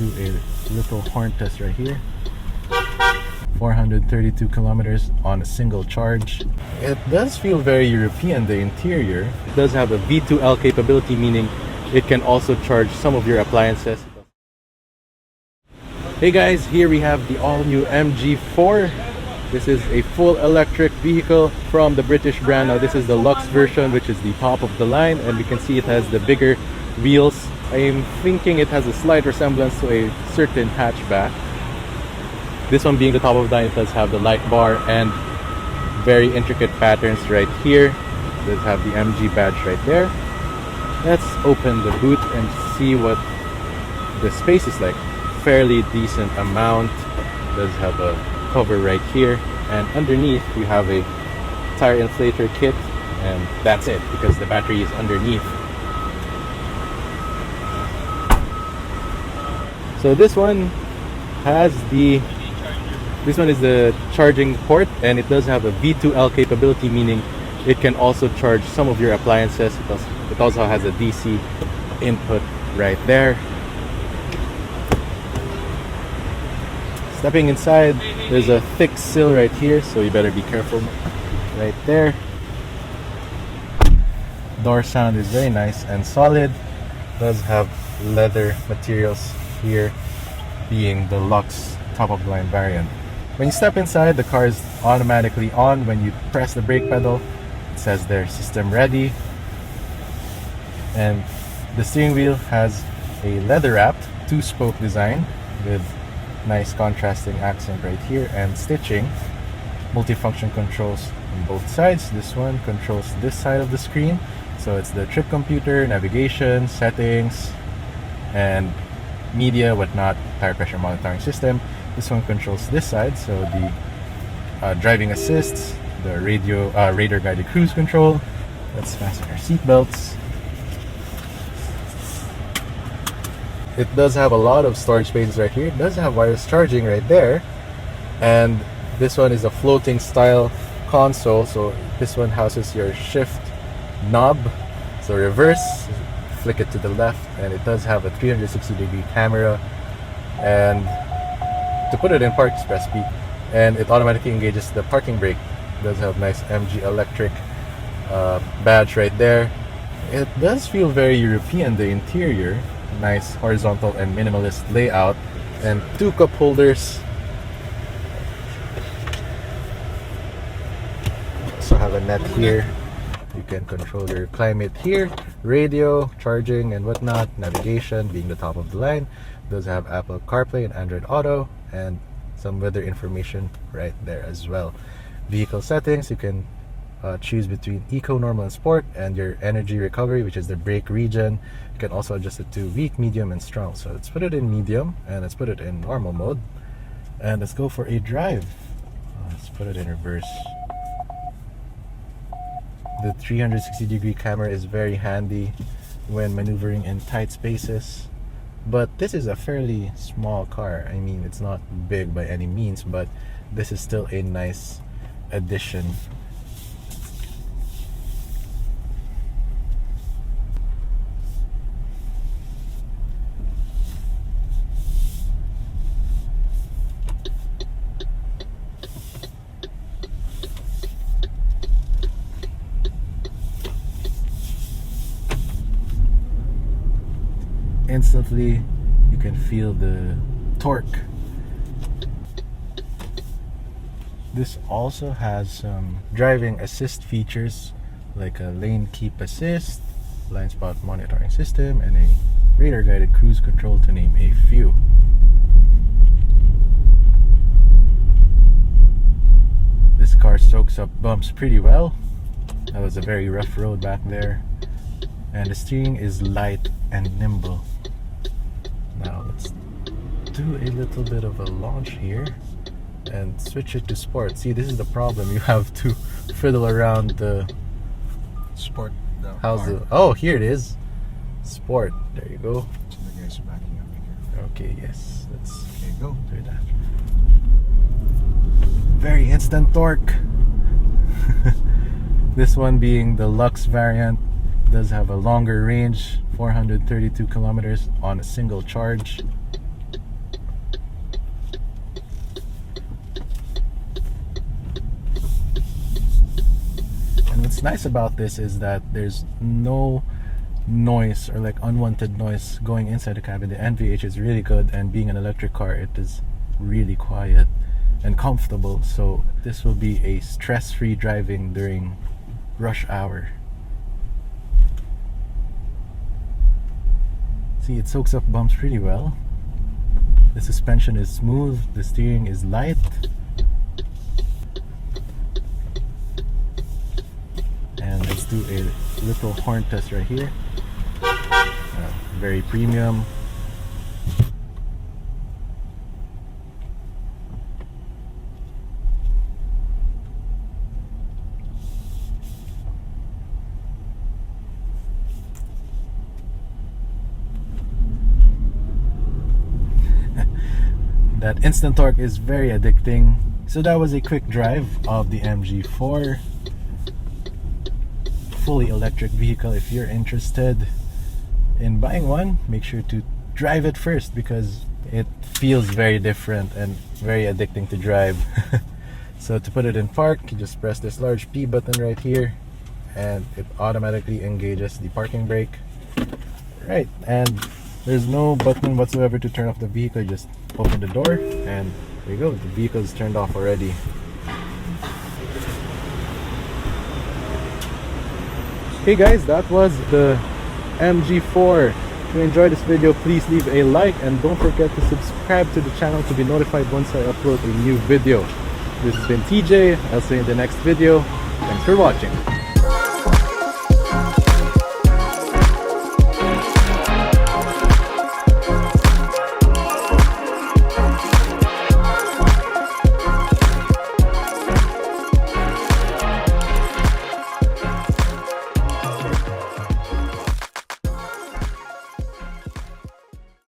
do a little horn test right here. 432 kilometers on a single charge. It does feel very European, the interior. It does have a V2L capability, meaning it can also charge some of your appliances. Hey guys, here we have the all new MG4. This is a full electric vehicle from the British brand. Now this is the Luxe version, which is the top of the line, and we can see it has the bigger wheels. I'm thinking it has a slight resemblance to a certain hatchback. This one being the top of the line, it does have the light bar and very intricate patterns right here. It does have the MG badge right there. Let's open the boot and see what the space is like. Fairly decent amount. It does have a cover right here, and underneath you have a tire inflator kit, and that's it because the battery is underneath. So this one is the charging port, and it does have a V2L capability, meaning it can also charge some of your appliances. It also has a DC input right there. Stepping inside, there's a thick sill right here, so you better be careful right there. Door sound is very nice and solid. It does have leather materials here, being the Luxe top of the line variant. When you step inside, the car is automatically on. When you press the brake pedal, it says there, system ready. And the steering wheel has a leather wrapped 2-spoke design with nice contrasting accent right here and stitching. Multifunction controls on both sides. This one controls this side of the screen, so it's the trip computer, navigation, settings, and media, whatnot, tire pressure monitoring system. This one controls this side, so the driving assists, the radar guided cruise control. Let's fasten our seatbelts. It does have a lot of storage spaces right here. It does have wireless charging right there, and this one is a floating style console, so this one houses your shift knob. So reverse, flick it to the left, and it does have a 360-degree camera, and to put it in park, just press B, and it automatically engages the parking brake. It does have nice MG electric badge right there. It does feel very European, the interior. Nice horizontal and minimalist layout, and 2 cup holders. Also have a net here. You can control your climate here, radio, charging and whatnot, navigation being the top of the line. It does have Apple CarPlay and Android Auto, and some weather information right there as well. Vehicle settings, you can choose between Eco, Normal, and Sport, and your energy recovery, which is the brake region. You can also adjust it to weak, medium, and strong. So let's put it in medium, and let's put it in normal mode, and let's go for a drive. Let's put it in reverse. The 360-degree camera is very handy when maneuvering in tight spaces, but this is a fairly small car. I mean, it's not big by any means, but this is still a nice addition. Instantly you can feel the torque. This also has some driving assist features like a lane keep assist, blind spot monitoring system, and a radar guided cruise control, to name a few. This car soaks up bumps pretty well. That was a very rough road back there. And the steering is light and nimble. Now let's do a little bit of a launch here and switch it to sport. See, this is the problem. You have to fiddle around the sport. How's the? Oh, here it is. Sport. There you go. So the guy's backing up here. Okay, yes. Let's go. Do that. Very instant torque. This one being the Luxe variant does have a longer range, 432 kilometers on a single charge. what's nice about this is that there's no noise or like unwanted noise going inside the cabin. The NVH is really good, and being an electric car, it is really quiet and comfortable. So this will be a stress-free driving during rush hour. See, it soaks up bumps pretty well. The suspension is smooth, the steering is light. And let's do a little horn test right here. Very premium. That instant torque is very addicting. So that was a quick drive of the MG4 fully electric vehicle. If you're interested in buying one, make sure to drive it first, because it feels very different and very addicting to drive. So to put it in park, you just press this large P button right here and it automatically engages the parking brake. Right, and there's no button whatsoever to turn off the vehicle. You just open the door and there you go, the vehicle is turned off already. Hey guys, that was the MG4. If you enjoyed this video, please leave a like and don't forget to subscribe to the channel to be notified once I upload a new video. This has been TJ. I'll see you in the next video. Thanks for watching.